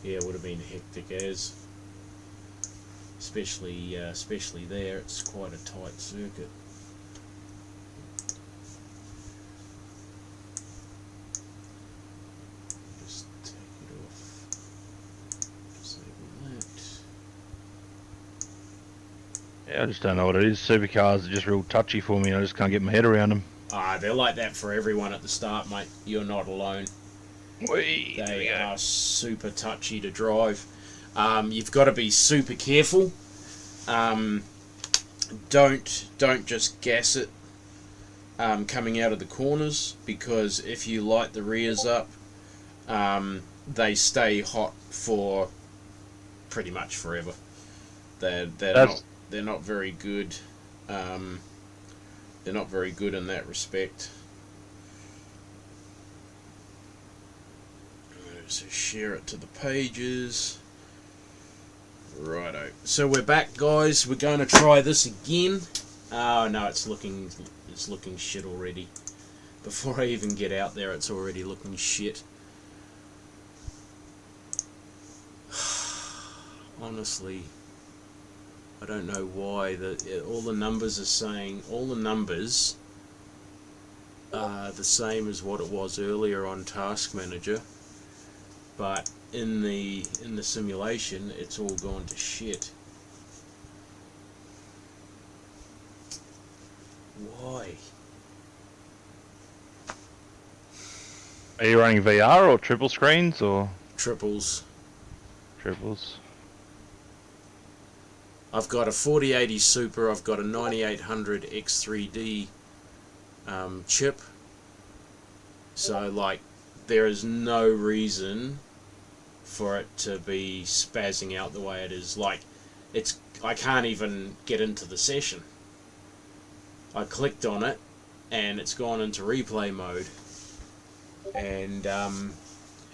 Yeah, it would have been hectic as, especially there. It's quite a tight circuit. Just take it off. Disable that. Yeah, I just don't know what it is. Supercars are just real touchy for me. I just can't get my head around them. Ah, they're like that for everyone at the start, mate. You're not alone. They are super touchy to drive. You've got to be super careful. Don't just gas it coming out of the corners, because if you light the rears up, they stay hot for pretty much forever. They're not very good. They're not very good in that respect. So share it to the pages. Righto. So we're back, guys. We're going to try this again. Oh no, it's looking shit already. Before I even get out there, it's already looking shit. Honestly, I don't know why all the numbers are saying, all the numbers are the same as what it was earlier on Task Manager, but in the simulation it's all gone to shit. Why? Are you running VR or triple screens or? Triples. Triples. I've got a 4080 Super, I've got a 9800 X3D chip, so like there is no reason for it to be spazzing out the way it is. Like, I can't even get into the session. I clicked on it and it's gone into replay mode, and yeah,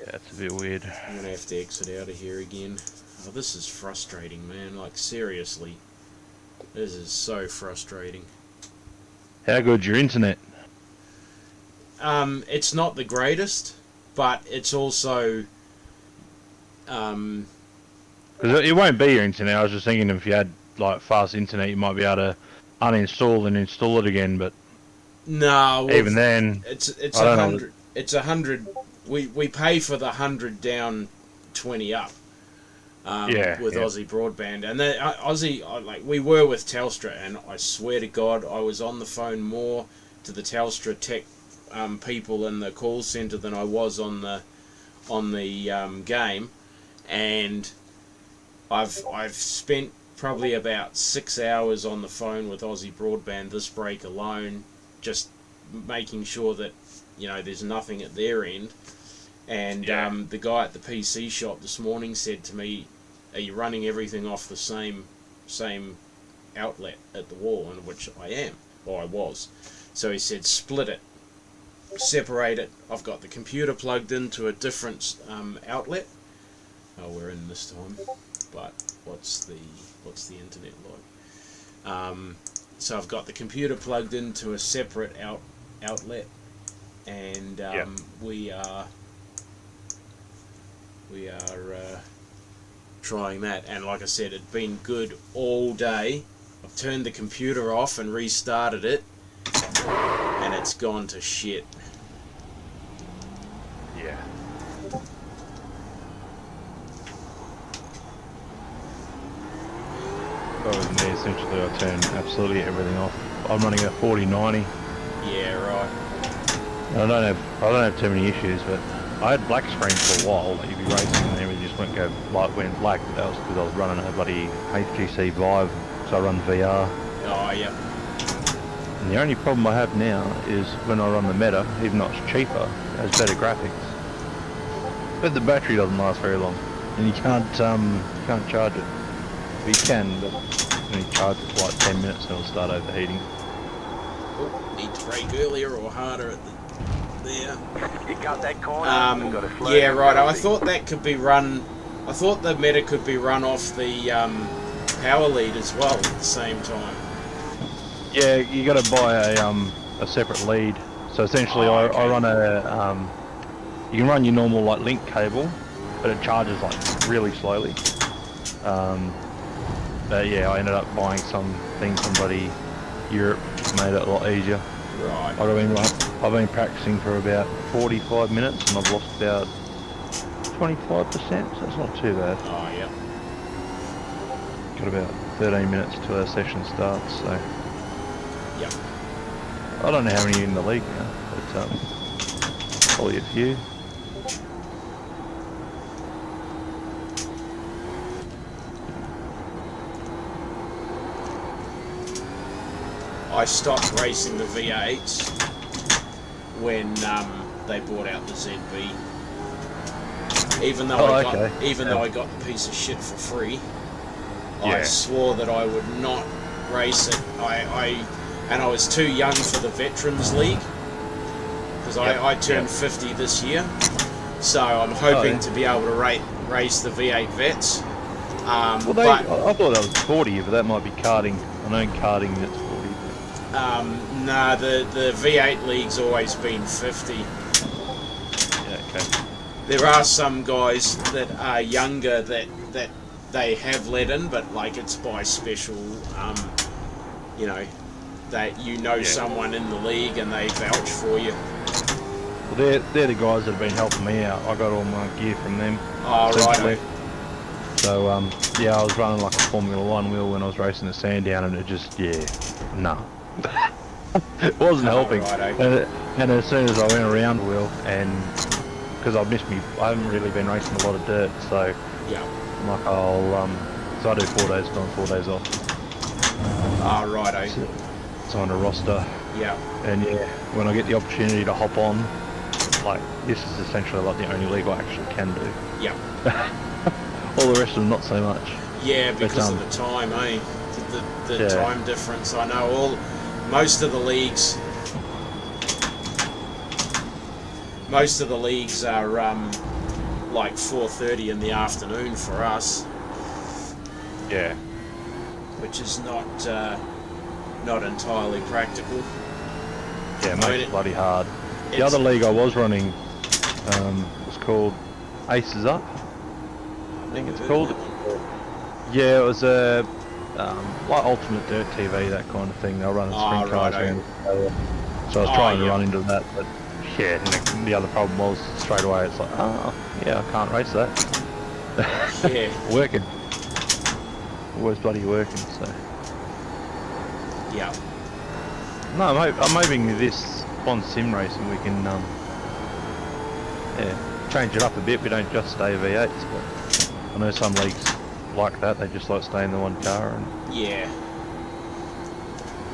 it's a bit weird. I'm gonna have to exit out of here again. Oh, this is frustrating, man. Like, seriously, this is so frustrating. How good's your internet? It's not the greatest, but it's also because it won't be your internet. I was just thinking if you had like fast internet, you might be able to uninstall and install it again. But no, well, even then, it's 100. It's 100. We pay for the 100 down, 20 up. With Aussie Broadband, and then like we were with Telstra, and I swear to God, I was on the phone more to the Telstra tech people in the call centre than I was on the game, and I've spent probably about 6 hours on the phone with Aussie Broadband this break alone, just making sure that there's nothing at their end. And the guy at the PC shop this morning said to me, "Are you running everything off the same outlet at the wall?" And which I am, or I was. So he said, "Split it, separate it. I've got the computer plugged into a different outlet." Oh, we're in this time. But what's the internet like? So I've got the computer plugged into a separate outlet, and we are trying that, and like I said, it'd been good all day. I've turned the computer off and restarted it, and it's gone to shit. Yeah. That was me. Essentially, I turned absolutely everything off. I'm running a 4090. Yeah, right. I don't have too many issues, but I had black screen for a while. Like, you'd be racing and everything just went black, but that was because I was running a bloody HTC Vive, so I run VR. Oh, yeah. And the only problem I have now is when I run the Meta, even though it's cheaper, it has better graphics. But the battery doesn't last very long, and you can't charge it. Well, you can, but when you charge it for like 10 minutes, it'll start overheating. Oh, need to brake earlier or harder at there. You got that corner? Yeah, right. I thought that could be run. I thought the Meta could be run off the power lead as well at the same time. Yeah, you got to buy a separate lead. So essentially, okay. I run a you can run your normal like link cable, but it charges like really slowly. But yeah, I ended up buying some thing from bloody Europe, made it a lot easier. Right. I've been practicing for about 45 minutes and I've lost about 25%, so it's not too bad. Oh, yeah. Got about 13 minutes till our session starts, so Yep. I don't know how many are in the league now, but probably a few. I stopped racing the V8s when they brought out the ZB. Even though though I got the piece of shit for free, I swore that I would not race it. And I was too young for the Veterans League because I turned 50 this year, so I'm hoping to be able to race the V8 Vets. I thought that was 40, but that might be karting. I know in karting it's 40. Nah, the V8 League's always been 50. Yeah, okay. There are some guys that are younger that they have let in, but like it's by special, you know, that someone in the league and they vouch for you. Well, they're the guys that have been helping me out. I got all my gear from them. Oh, right. So, yeah, I was running like a Formula 1 wheel when I was racing the Sandown, and it just, no. It wasn't helping. Righto. And as soon as I went around wheel, and because I haven't really been racing a lot of dirt, so yeah, I'm like, so I do 4 days on, 4 days off. Ah, righto. It's on a roster. Yeah. And yeah, when I get the opportunity to hop on, like, this is essentially like the only league I actually can do. Yeah. All the rest of them, not so much. Yeah, because of the time, eh? The time difference. I know most of the leagues are like 4:30 in the afternoon for us. Yeah. Which is not entirely practical. Yeah, it makes it bloody hard. The other league I was running was called Aces Up, I think it's called. Yeah, it was a like Ultimate Dirt TV, that kind of thing. They'll run sprint cars around. So I was trying to run into that, but yeah, and the other problem was straight away it's like, I can't race that. Yeah. Working. Always bloody working, so. Yeah. No, I'm hoping with this Swan sim racing we can change it up a bit. We don't just stay V8s, but I know some leagues like that. They just like staying in the one car, and yeah,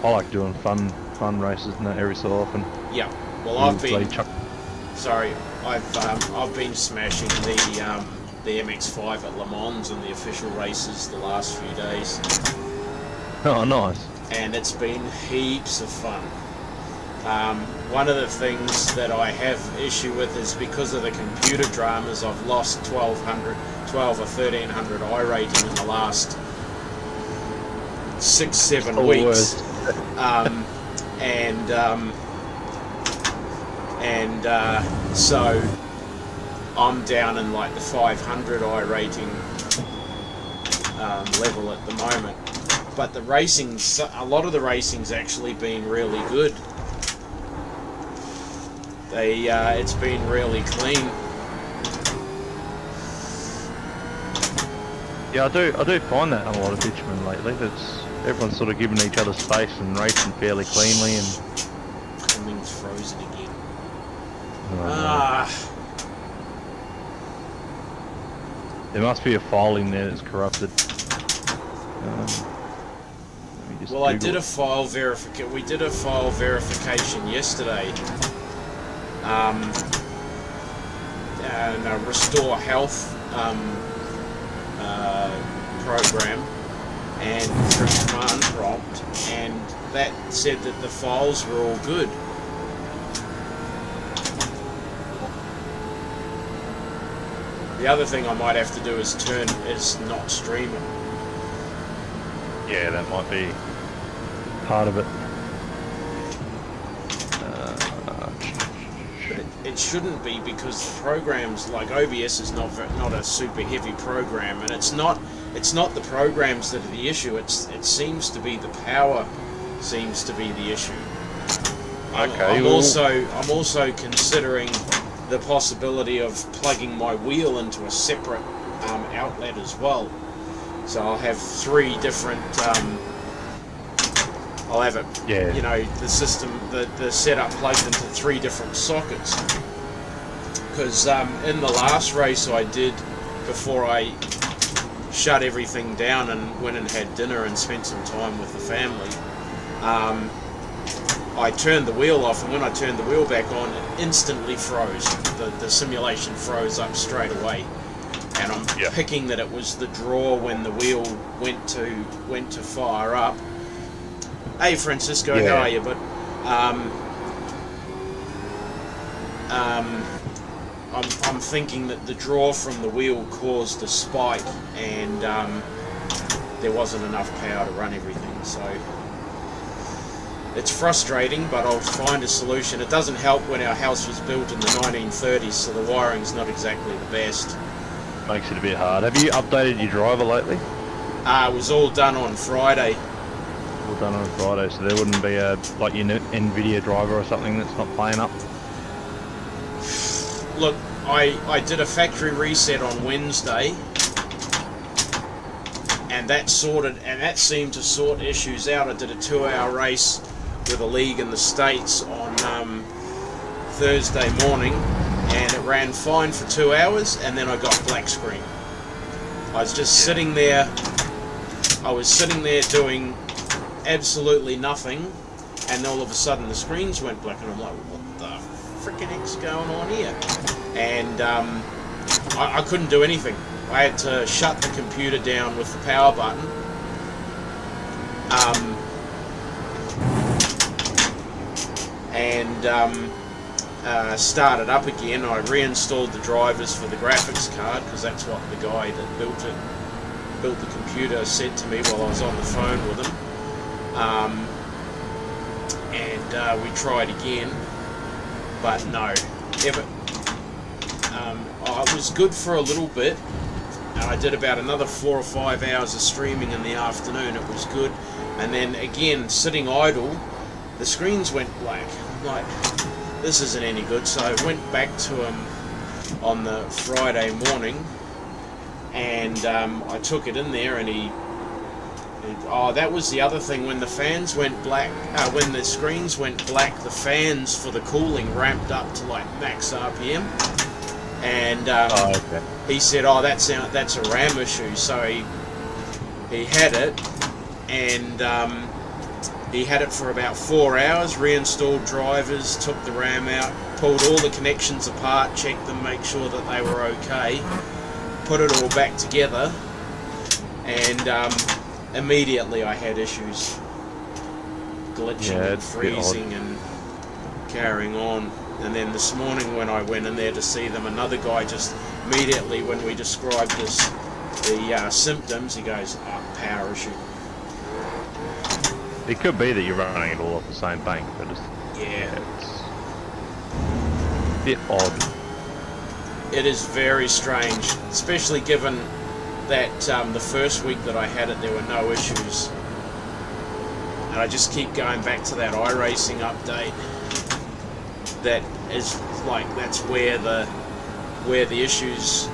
I like doing fun races and that every so often. Yeah. Well, I've been smashing the MX-5 at Le Mans in the official races the last few days. Oh, nice. And it's been heaps of fun. One of the things that I have issue with is because of the computer dramas, I've lost 12 or 1300 iRating in the last 6-7 weeks. So I'm down in like the 500 iRating level at the moment. But a lot of the racing's actually been really good. It's been really clean. Yeah, I do find that on a lot of bitumen lately. Everyone's sort of giving each other space and racing fairly cleanly, and Something's frozen again. There must be a file in there that's corrupted. Well, I did a file verification. We did a file verification yesterday, and a restore health program, and for a command prompt, and that said that the files were all good. The other thing I might have to do is not stream it. Yeah, that might be part of it. it shouldn't be, because the programs like OBS is not a super heavy program, and it's not the programs that are the issue. It seems to be the power seems to be the issue. Okay. I'm also considering the possibility of plugging my wheel into a separate outlet as well. So I'll have 3 different. I'll have it. Yeah. You know, the system, the setup plugged into 3 different sockets. Because in the last race I did, before I shut everything down and went and had dinner and spent some time with the family, I turned the wheel off, and when I turned the wheel back on, it instantly froze. The simulation froze up straight away, and I'm picking that it was the draw when the wheel went to fire up. Hey Francisco, how are you? But I'm thinking that the draw from the wheel caused a spike, and there wasn't enough power to run everything. So it's frustrating, but I'll find a solution. It doesn't help when our house was built in the 1930s, so the wiring's not exactly the best. Makes it a bit hard. Have you updated your driver lately? It was all done on Friday. All done on Friday, so there wouldn't be a like your NVIDIA driver or something that's not playing up? Look, I did a factory reset on Wednesday, and that seemed to sort issues out. I did a 2-hour race with a league in the States on Thursday morning, and it ran fine for 2 hours, and then I got black screen. I was just sitting there. I was sitting there doing absolutely nothing, and all of a sudden the screens went black, and I'm like, what the frickin' heck's going on here? And I couldn't do anything. I had to shut the computer down with the power button. Start it up again. I reinstalled the drivers for the graphics card, because that's what the guy that built the computer said to me while I was on the phone with him. We tried again, but no. It was good for a little bit. I did about another 4 or 5 hours of streaming in the afternoon. It was good, and then again, sitting idle, the screens went black. I'm like, this isn't any good. So I went back to him on the Friday morning, and I took it in there, and that was the other thing. When the fans went black, when the screens went black, the fans for the cooling ramped up to like max RPM, and he said, that's a RAM issue. So he had it, and he had it for about 4 hours, reinstalled drivers, took the RAM out, pulled all the connections apart, checked them, make sure that they were okay, put it all back together, and immediately I had issues, glitching and freezing and carrying on. And then this morning when I went in there to see them, another guy just immediately, when we described the symptoms, he goes, power issue. It could be that you're running it all off the same bank, but it's a bit odd. It is very strange, especially given that the first week that I had it, there were no issues. And I just keep going back to that iRacing update. That is like, that's where the issues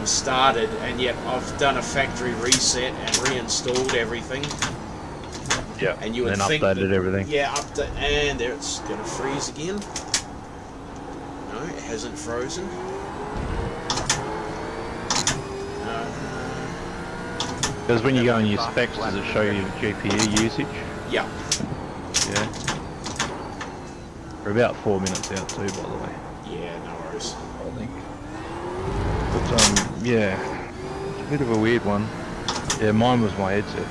started, and yet I've done a factory reset and reinstalled everything. Yeah, and you would then think updated that, everything. Yeah, and there it's going to freeze again. No, it hasn't frozen. Because when you go in your specs, does it show you GPU usage? Yeah. Yeah. We're about 4 minutes out too, by the way. Yeah, no worries. I think. But yeah, it's a bit of a weird one. Yeah, mine was my headset.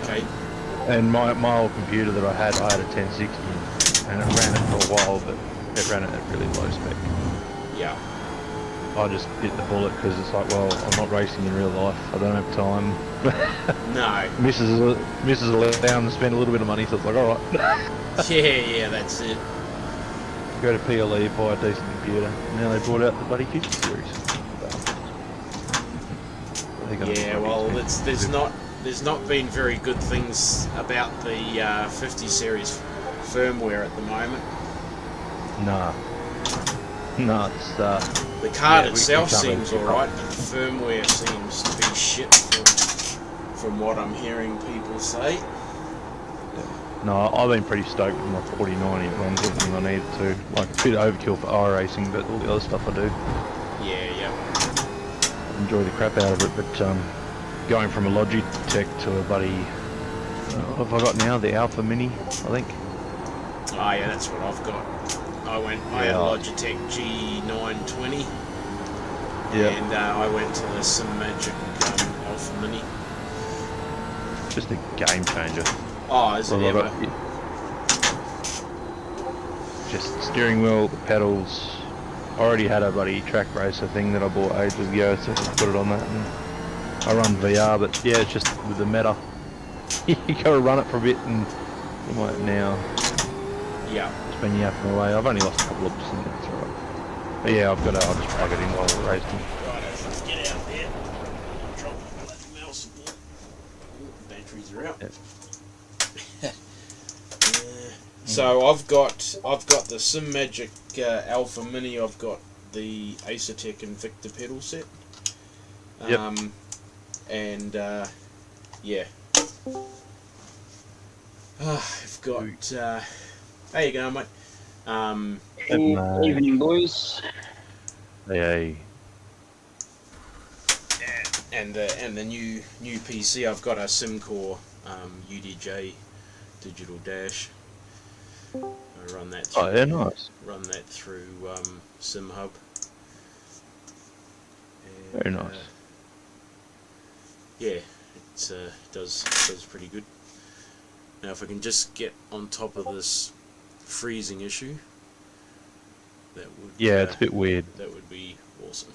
Okay. And my old computer that I had a 1060, and it ran it for a while, but it ran it at really low spec. Yeah. I just bit the bullet because it's like, well, I'm not racing in real life. I don't have time. No. Mrs. allowed to spend a little bit of money, so it's like, all right. Yeah, that's it. go to PLE, buy a decent computer. Now they brought out the bloody 50 series. Yeah, well, there's not been very good things about the 50 series firmware at the moment. Nah. No, it's the card yeah, itself we seems alright, but the firmware seems to be shit from what I'm hearing people say. No, I've been pretty stoked with my 4090. It runs everything I need it to. Like, it's a bit overkill for iRacing, but all the other stuff I do. Yeah. I enjoy the crap out of it, but going from a Logitech to a bloody... what have I got now? The Alpha Mini, I think. Oh yeah, that's what I've got. I had a Logitech G920. Yeah. And I went to the SimMagic Alpha Mini. Just a game changer. Oh, is it ever? Just steering wheel, the pedals. I already had a bloody track racer thing that I bought ages ago, so I just put it on that. And I run VR, but yeah, it's just with the meta. You gotta run it for a bit, and you might now. Yeah. It's been yapping away. I've only lost a couple of percent. That's alright. But yeah, I'll just plug it in while we're racing. Right, let's get out there. Drop the mouse again. Batteries are out. Yep. So I've got the SimMagic Alpha Mini. I've got the Acertec Invicta pedal set. And yeah. I've got. How you going, mate? Evening, boys. Hey. And the new PC. I've got a SimCore UDJ digital dash. I run that through, Nice. Run that through SimHub. And, Very nice. Yeah, it does pretty good. Now, if I can just get on top of this freezing issue, that would it's a bit weird. That would be awesome.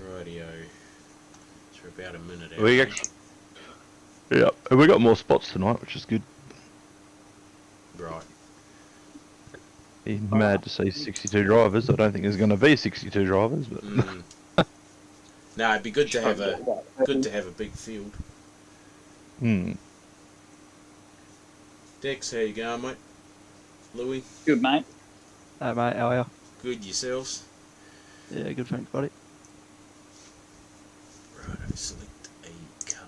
Rightio. So we're about a minute out. We got more spots tonight, which is good. Right. He's mad to see 62 drivers. I don't think there's going to be 62 drivers, but No, it'd be good to have a big field. Dex, how you going, mate? Louis? Good, mate. Hey, mate, how are you? Good, yourselves? Yeah, good, thanks, buddy. Right, select a car.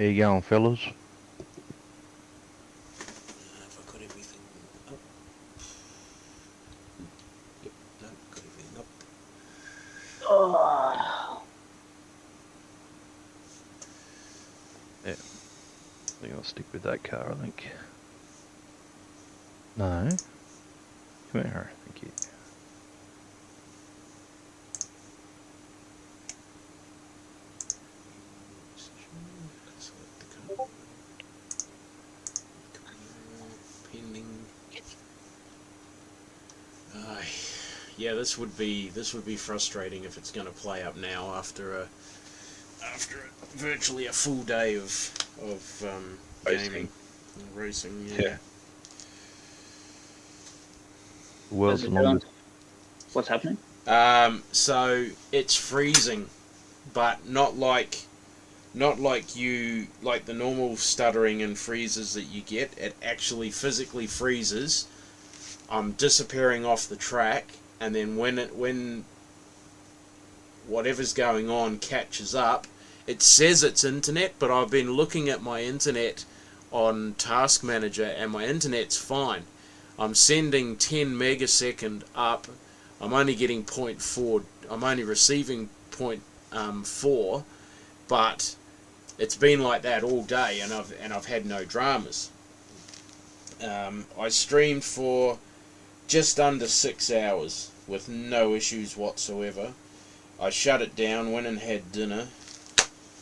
how you going, fellas? Have I got everything up? Yep, no, got everything up. Yeah. I think I'll stick with that car, I think. No. Come here, thank you. Pending. Yeah, this would be frustrating if it's going to play up now after virtually a full day of gaming and racing. Yeah. The world's the longest. What's happening? So it's freezing, but not like the normal stuttering and freezes that you get. It actually physically freezes. I'm disappearing off the track, and then when whatever's going on catches up, it says it's internet, but I've been looking at my internet on Task Manager, and my internet's fine. I'm sending 10 megasecond up. I'm only getting 0.4. I'm only receiving 0.4, but it's been like that all day, and I've had no dramas. I streamed for just under 6 hours with no issues whatsoever. I shut it down, went and had dinner,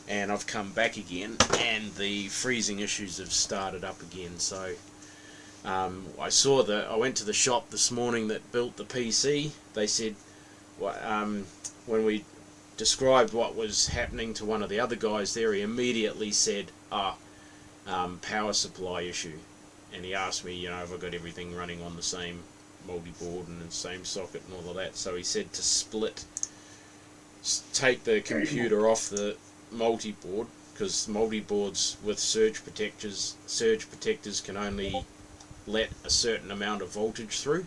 and I've come back again, and the freezing issues have started up again. So I went to the shop this morning that built the PC. They said, when we described what was happening to one of the other guys there, he immediately said, power supply issue, and he asked me, have I got everything running on the same multi-board and the same socket and all of that. So he said to take the computer off the multi-board, because multi-boards with surge protectors can only let a certain amount of voltage through,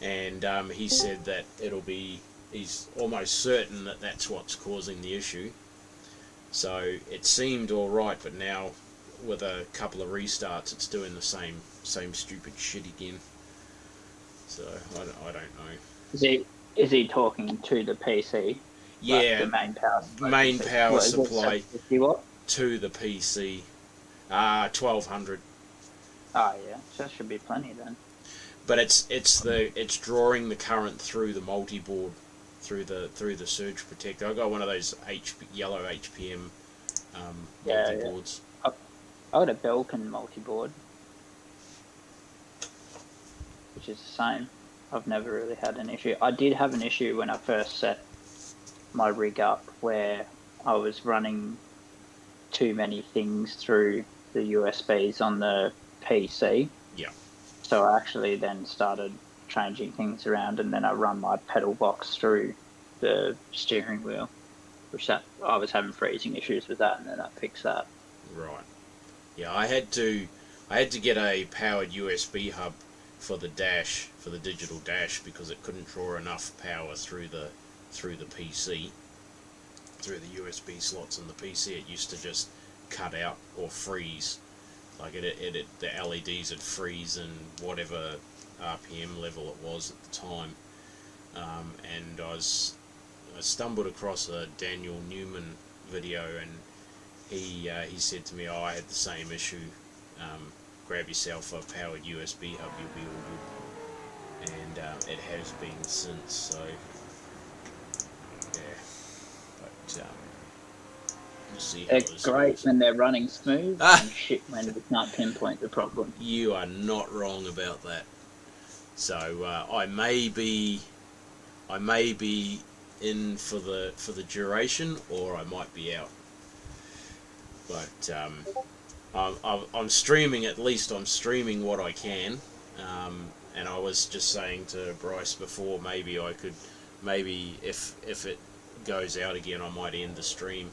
and he said that he's almost certain that that's what's causing the issue. So it seemed alright, but now with a couple of restarts it's doing the same stupid shit again. So I don't know. Is he talking to the PC? Yeah, Like the main power supply 750 watt? to the PC. 1200. Oh yeah, so that should be plenty then. But it's drawing the current through the multi-board, through the surge protector. I got one of those yellow HPM multi-boards. Yeah. I got a Belkin multi-board, which is the same. I've never really had an issue. I did have an issue when I first set my rig up, where I was running too many things through the USBs on the PC. Yeah. So I actually then started changing things around, and then I run my pedal box through the steering wheel, I was having freezing issues with that, and then I fixed that. Right. Yeah, I had to get a powered USB hub for the digital dash, because it couldn't draw enough power through the PC, through the USB slots in the PC. It used to just cut out or freeze, like the LEDs would freeze in whatever RPM level it was at the time. And I stumbled across a Daniel Newman video, and he said to me, I had the same issue. Grab yourself a powered USB hub, you'll be all good. And it has been since, so yeah. But we'll see how They're this great goes. when they're running smooth, and shit when we can't pinpoint the problem. You are not wrong about that. So I may be in for the duration, or I might be out. But I'm streaming. At least I'm streaming what I can. And I was just saying to Bryce before, maybe if it goes out again, I might end the stream.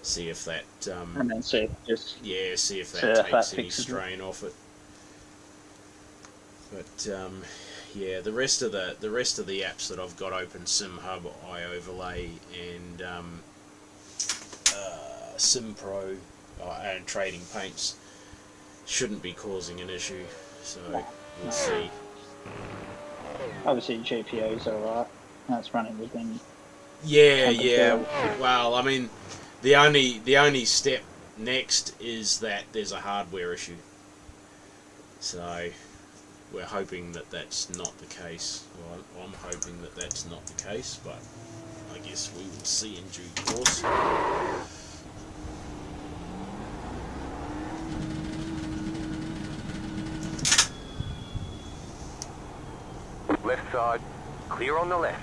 See if that And then see if that if that takes any fixes it. strain off it. But yeah, the rest of the apps that I've got open, SimHub, iOverlay, and SimPro, and Trading Paints, shouldn't be causing an issue. So we'll see. Obviously, GPU's alright. That's running within. Yeah. Well, I mean, the only step next is that there's a hardware issue. So we're hoping that that's not the case. Well, I'm hoping that that's not the case, but I guess we will see in due course. Left side, clear on the left.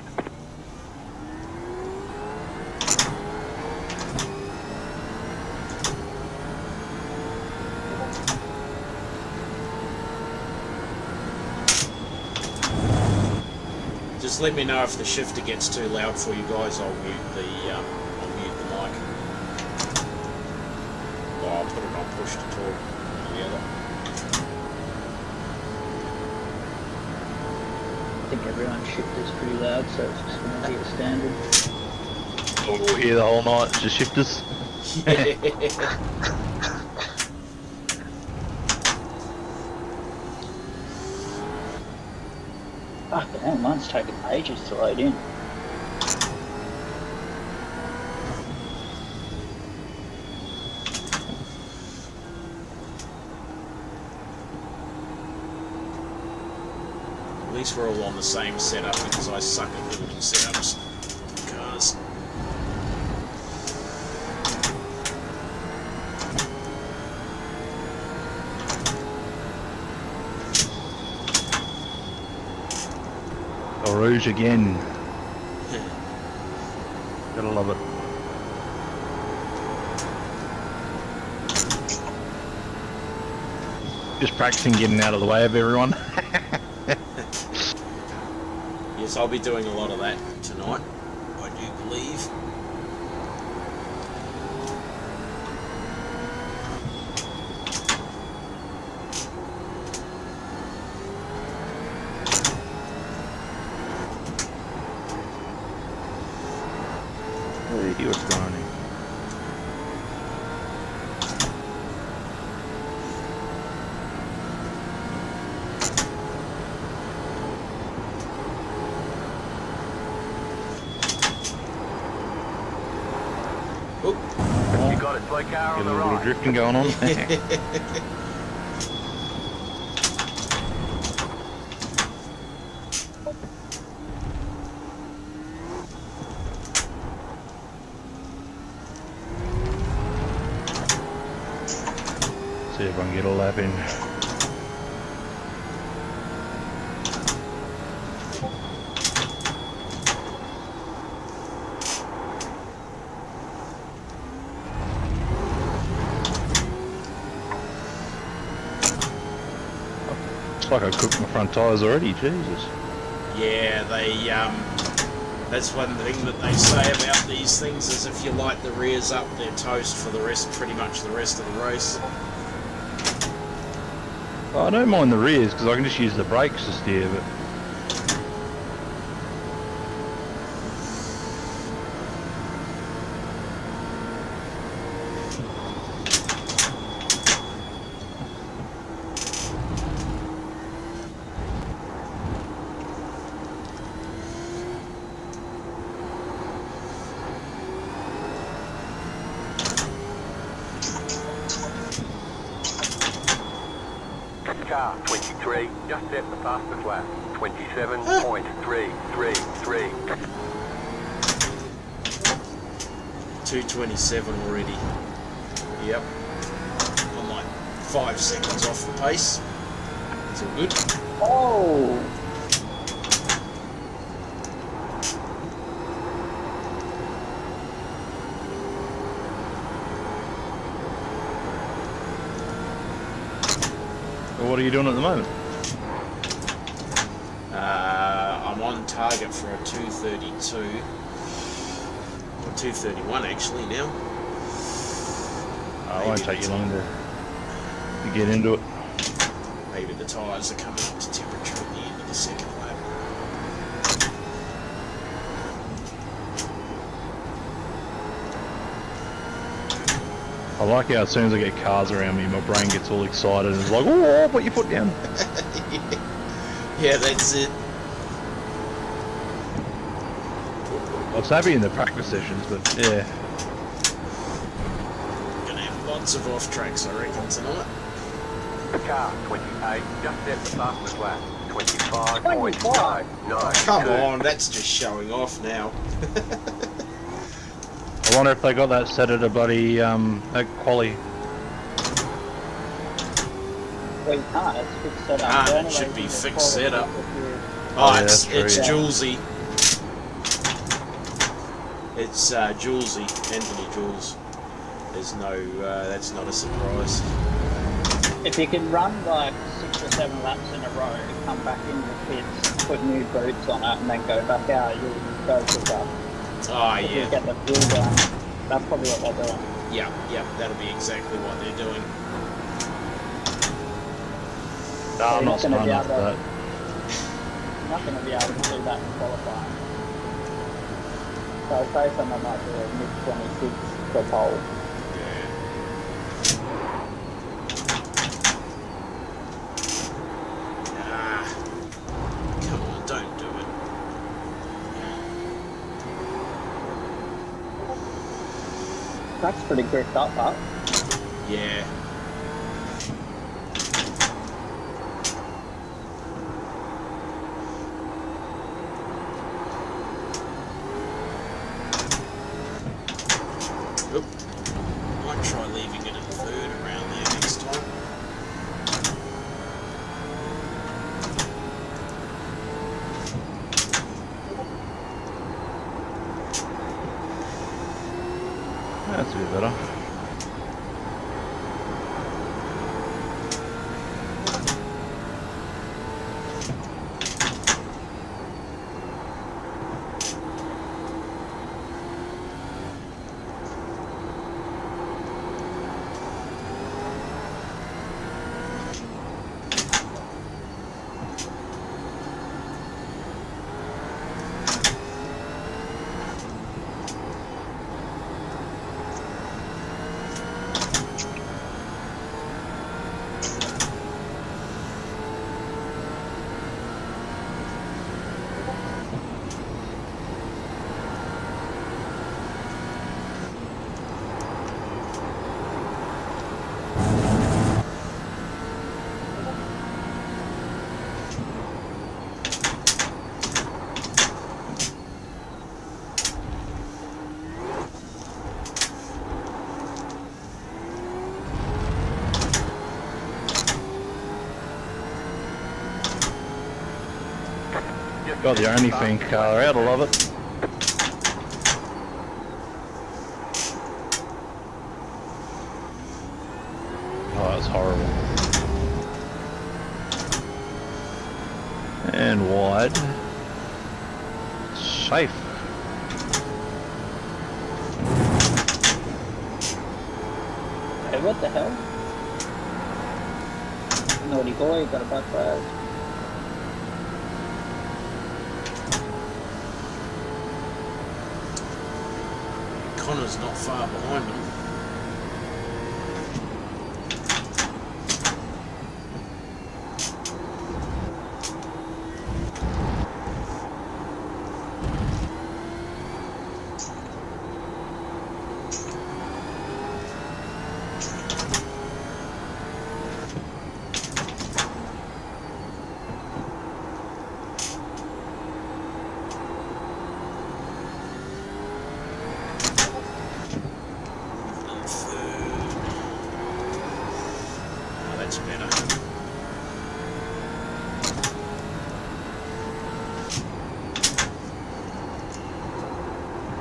Just let me know if the shifter gets too loud for you guys. I'll mute the mic. Oh, I'll put it on push to talk. Together. I think everyone's shifter's pretty loud, so it's just going to be a standard. We'll hear the whole night, just shifters. Fucking hell, mine's taking ages to load in. At least we're all on the same setup, because I suck at building setups. Cars. Rouge again. Gotta love it. Just practicing getting out of the way of everyone. Yes, I'll be doing a lot of that tonight, I do believe. He was running. You got it, slow car Get on a the little bit of right. drifting going on. See if I can get a lap in. Looks like I cooked my front tyres already, Jesus. Yeah, that's one thing that they say about these things is if you light the rears up, they're toast for the rest, pretty much the rest of the race. I don't mind the rears because I can just use the brakes to steer, but Car 23, just set the fastest lap. 27.333. 227 already. Yep. I'm like 5 seconds off the pace. It's all good. Oh! well, what are you doing at the moment? I'm on target for a 232. Or 231 actually now. It won't take you long to get into it. Maybe the tyres are coming up to temperature at the end of the second lap. I like how as soon as I get cars around me, my brain gets all excited and it's like, oh, put your foot down. Yeah, that's it. I was happy in the practice sessions, but yeah. Gonna have lots of off tracks, I reckon, tonight. Car 28, just set the fastest lap. 25.992. Come on, that's just showing off now. I wonder if they got that set at a bloody, at quali. Well, you can't. It's fixed setup. Ah, The it only should way be you can fixed qualify setup. is if you- Oh, yeah, it's that's true, yeah. Julesy. It's Julesy, Anthony Jules. There's no, that's not a surprise. If you can run like 6 or 7 laps in a row, come back in the pits, put new boots on it, and then go back out, you'll go quicker. Oh, If you yeah. get the fuel down, that's probably what they're doing. Yeah, that'll be exactly what they're doing. No, I'm not smart enough for that. You're not going to be able to do that in qualifying. So I'd say someone might do a mid-26 for pole. Ah, come on, don't do it. That's pretty gripped up, huh? Yeah. Oop. Might try leaving it in third around there next time. That's a bit better. Got the only thing car out, I love it. Oh, that's horrible. And wide. Safe. Hey, what the hell? Naughty boy, got a back flag. Connor's not far behind him.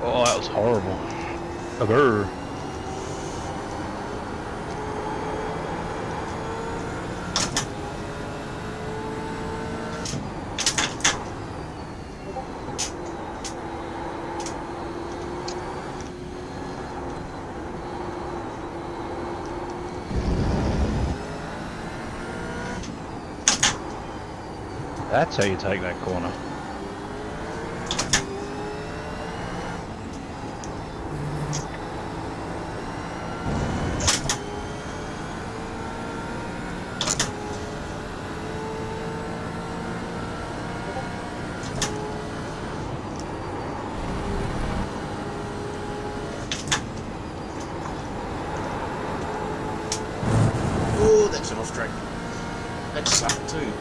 Oh, that was horrible. Brr. That's how you take that corner. Oh, that's an off track. That sucked too.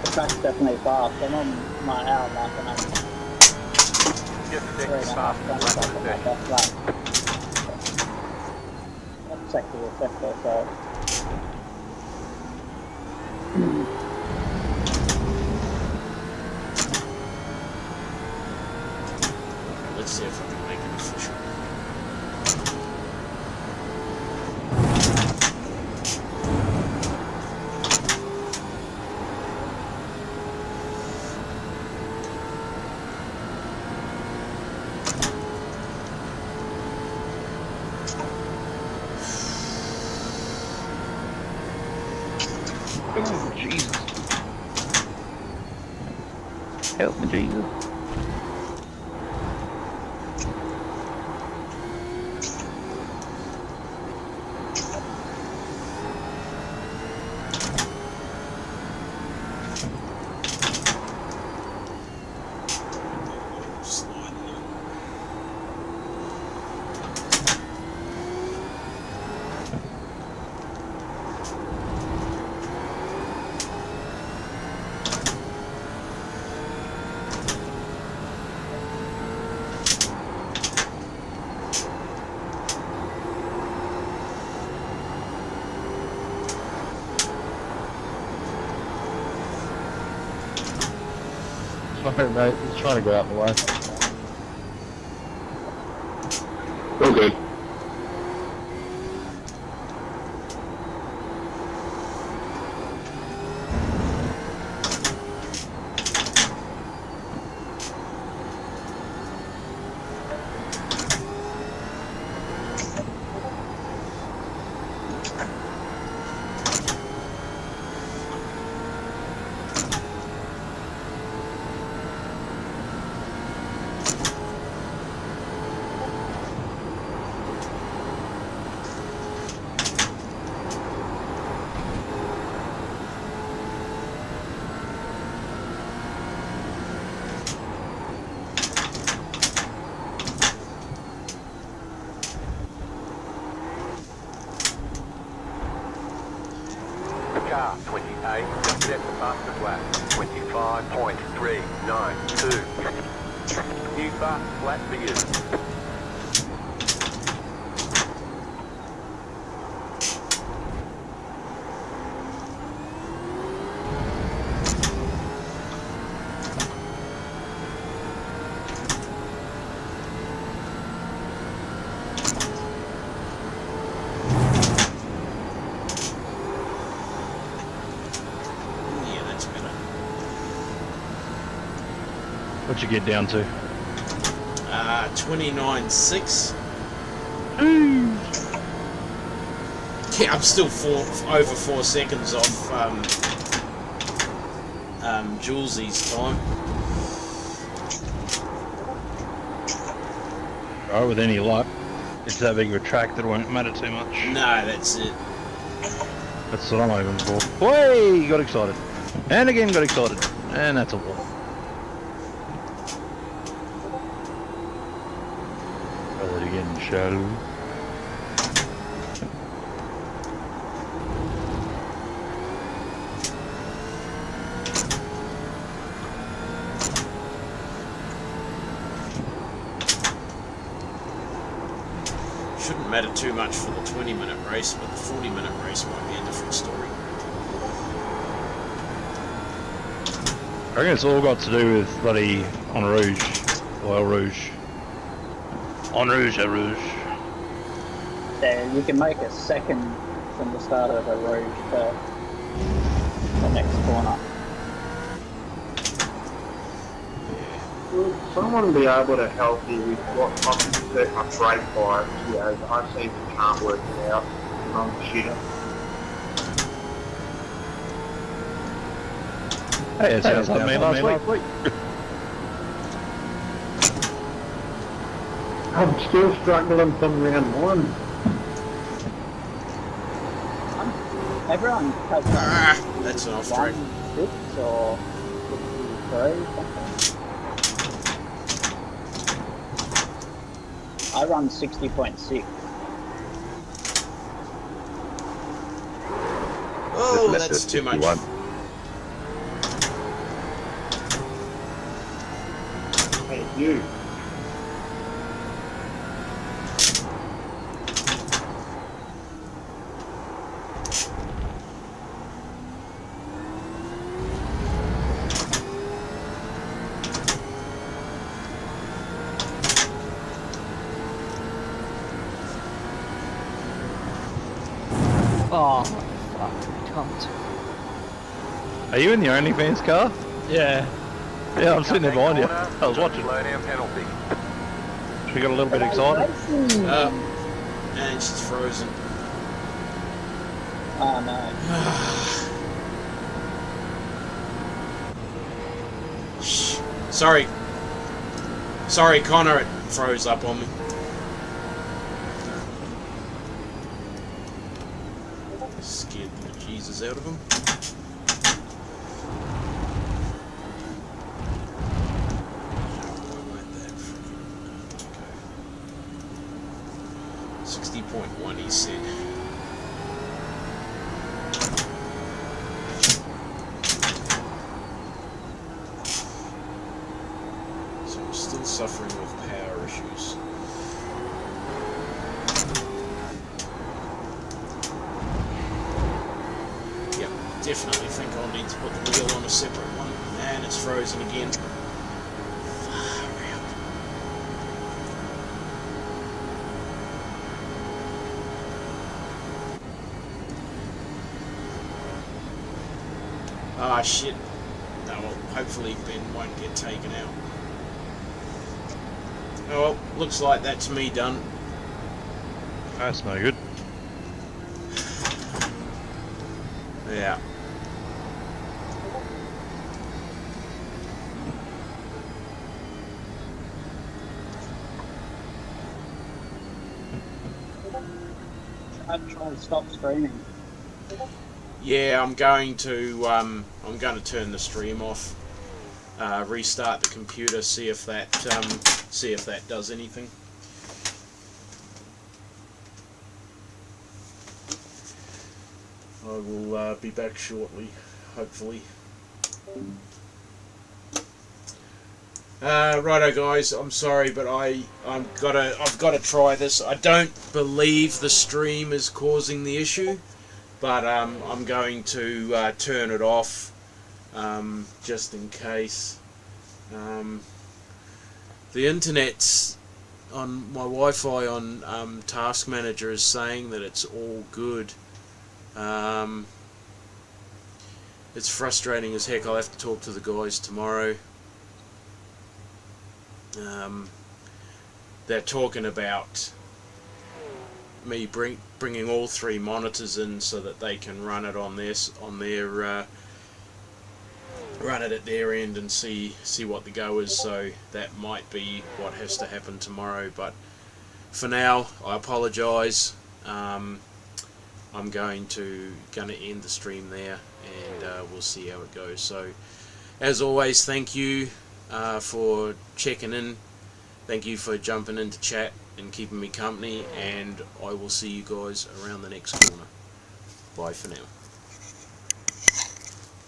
The track's definitely fast. I'm on my hour mark and I'm Just 3.5 fast. times on my best lap. That's sector to sector, so. Let's see if I can make it official. Oh, Jesus. Help me, Jesus. Sorry, mate. He's trying to go out the way. All good. Car 28, just set the fastest lap. 25.392. New fast flat for you. Yeah, that's better. What'd you get down to? 29.6. Yeah, I'm still over 4 seconds off Julesy's time. Alright, with any luck, it's that big of a track that it won't matter too much. No, that's it. That's what I'm hoping for. Way! Got excited. And again got excited. And that's a wall. Try that again, shallow. Shouldn't matter too much for the 20-minute race, but the 40-minute race might be a different story. I reckon it's all got to do with bloody En Rouge. Oil Rouge. En Rouge, à Rouge. Yeah, you can make a second from the start of the road to the next corner. Would someone be able to help you with what type of brake bias he has? I seem to can't work it out. I'm shitter. Hey, it sounds like me last week. I'm still struggling from round one. Everyone has That's an off track. 1.6 or 53 something. I run 60.6. Oh, that's too much. Hey, you. Oh, fuck. Cunt. Are you in the OnlyFans car? Yeah. Yeah, I'm sitting there behind you. I was watching. Low down penalty. We got a little bit excited. And she's frozen. Oh no. Sorry. Sorry, Connor, it froze up on me. Scared the bejesus out of him. Won't let that freaking go. 60.1 he said. So I'm still suffering with power issues. Yep, definitely think I'll need to put the wheel on a separate one. And it's frozen again. Far out. Ah, shit. No, well, hopefully Ben won't get taken out. Oh, well, looks like that's me done. That's no good. Yeah. I'd try and stop streaming. Yeah, I'm going to turn the stream off, restart the computer, see if that does anything. I will be back shortly, hopefully. Righto, guys. I'm sorry, but I've got to try this. I don't believe the stream is causing the issue, but I'm going to turn it off just in case. The internet's on my Wi-Fi on Task Manager is saying that it's all good. It's frustrating as heck. I'll have to talk to the guys tomorrow. They're talking about me bringing all 3 monitors in so that they can run it on run it at their end and see what the go is. So that might be what has to happen tomorrow. But for now, I apologise. I'm going to end the stream there, and we'll see how it goes. So, as always, thank you for checking in. Thank you for jumping into chat and keeping me company, and I will see you guys around the next corner. Bye for now.